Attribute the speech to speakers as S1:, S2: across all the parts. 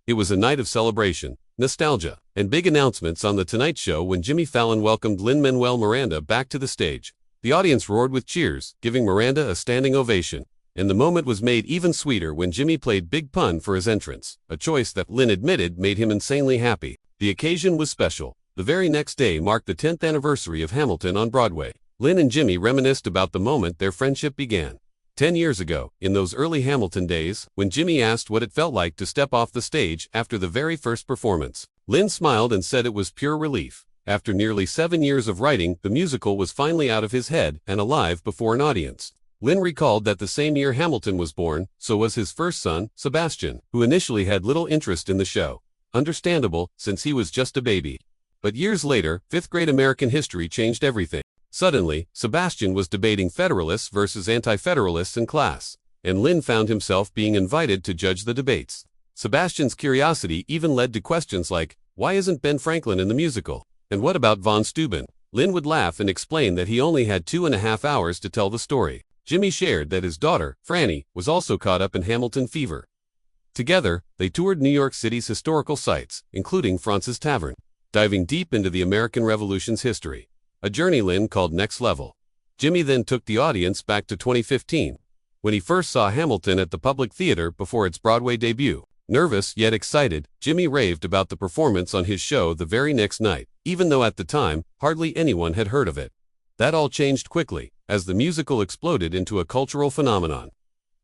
S1: It was a night of celebration, nostalgia, and big announcements on The Tonight Show when Jimmy Fallon welcomed Lin-Manuel Miranda back to the stage. The audience roared with cheers, giving Miranda a standing ovation. And the moment was made even sweeter when Jimmy played Big Pun for his entrance, a choice that Lin admitted made him insanely happy. The occasion was special. The very next day marked the 10th anniversary of Hamilton on Broadway. Lin and Jimmy reminisced about the moment their friendship began. 10 years ago, in those early Hamilton days, when Jimmy asked what it felt like to step off the stage after the very first performance, Lin smiled and said it was pure relief. After nearly 7 years of writing, the musical was finally out of his head and alive before an audience. Lin recalled that the same year Hamilton was born, so was his first son, Sebastian, who initially had little interest in the show. Understandable, since he was just a baby. But years later, fifth-grade American history changed everything. Suddenly, Sebastian was debating Federalists versus Anti-Federalists in class, and Lin found himself being invited to judge the debates. Sebastian's curiosity even led to questions like, why isn't Ben Franklin in the musical? And what about von Steuben? Lin would laugh and explain that he only had 2.5 hours to tell the story. Jimmy shared that his daughter, Franny, was also caught up in Hamilton fever. Together, they toured New York City's historical sites, including Fraunces Tavern, diving deep into the American Revolution's history. A journey Lin called Next Level. Jimmy then took the audience back to 2015, when he first saw Hamilton at the Public Theater before its Broadway debut. Nervous yet excited, Jimmy raved about the performance on his show the very next night, even though at the time, hardly anyone had heard of it. That all changed quickly, as the musical exploded into a cultural phenomenon,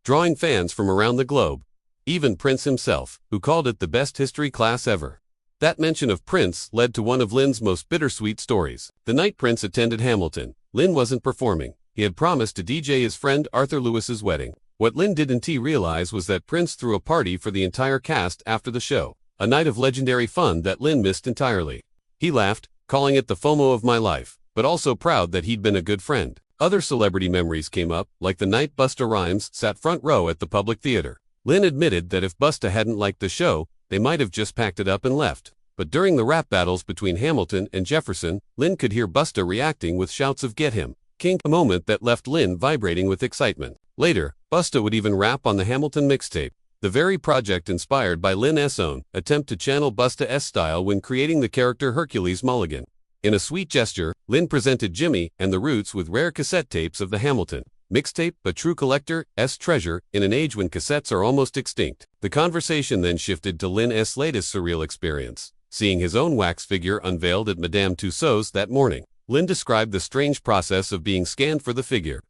S1: drawing fans from around the globe. Even Prince himself, who called it the best history class ever. That mention of Prince led to one of Lin's most bittersweet stories. The night Prince attended Hamilton, Lin wasn't performing. He had promised to DJ his friend Arthur Lewis's wedding. What Lin didn't realize was that Prince threw a party for the entire cast after the show, a night of legendary fun that Lin missed entirely. He laughed, calling it the FOMO of my life, but also proud that he'd been a good friend. Other celebrity memories came up, like the night Busta Rhymes sat front row at the Public Theater. Lin admitted that if Busta hadn't liked the show, they might have just packed it up and left. But during the rap battles between Hamilton and Jefferson, Lin could hear Busta reacting with shouts of "Get him, King," a moment that left Lin vibrating with excitement. Later, Busta would even rap on the Hamilton mixtape, the very project inspired by Lin's own attempt to channel Busta's style when creating the character Hercules Mulligan. In a sweet gesture, Lin presented Jimmy and the Roots with rare cassette tapes of the Hamilton mixtape, a true collector's treasure in an age when cassettes are almost extinct. The conversation then shifted to Lin's latest surreal experience, seeing his own wax figure unveiled at Madame Tussauds that morning. Lin described the strange process of being scanned for the figure.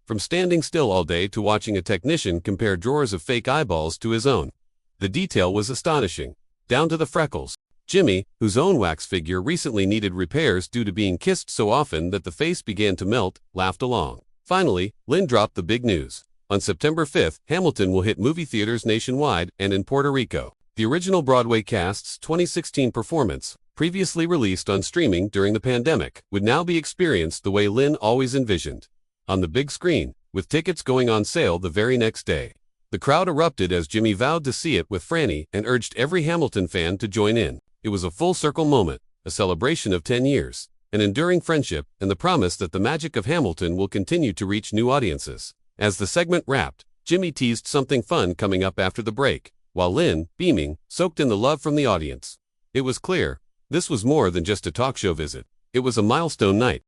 S1: From standing still all day to watching a technician compare drawers of fake eyeballs to his own. The detail was astonishing, down to the freckles. Jimmy, whose own wax figure recently needed repairs due to being kissed so often that the face began to melt, laughed along. Finally, Lin dropped the big news. On September 5th, Hamilton will hit movie theaters nationwide and in Puerto Rico. The original Broadway cast's 2016 performance, previously released on streaming during the pandemic, would now be experienced the way Lin always envisioned. On the big screen, with tickets going on sale the very next day. The crowd erupted as Jimmy vowed to see it with Franny and urged every Hamilton fan to join in. It was a full-circle moment, a celebration of 10 years, an enduring friendship, and the promise that the magic of Hamilton will continue to reach new audiences. As the segment wrapped, Jimmy teased something fun coming up after the break, while Lin, beaming, soaked in the love from the audience. It was clear, this was more than just a talk show visit. It was a milestone night.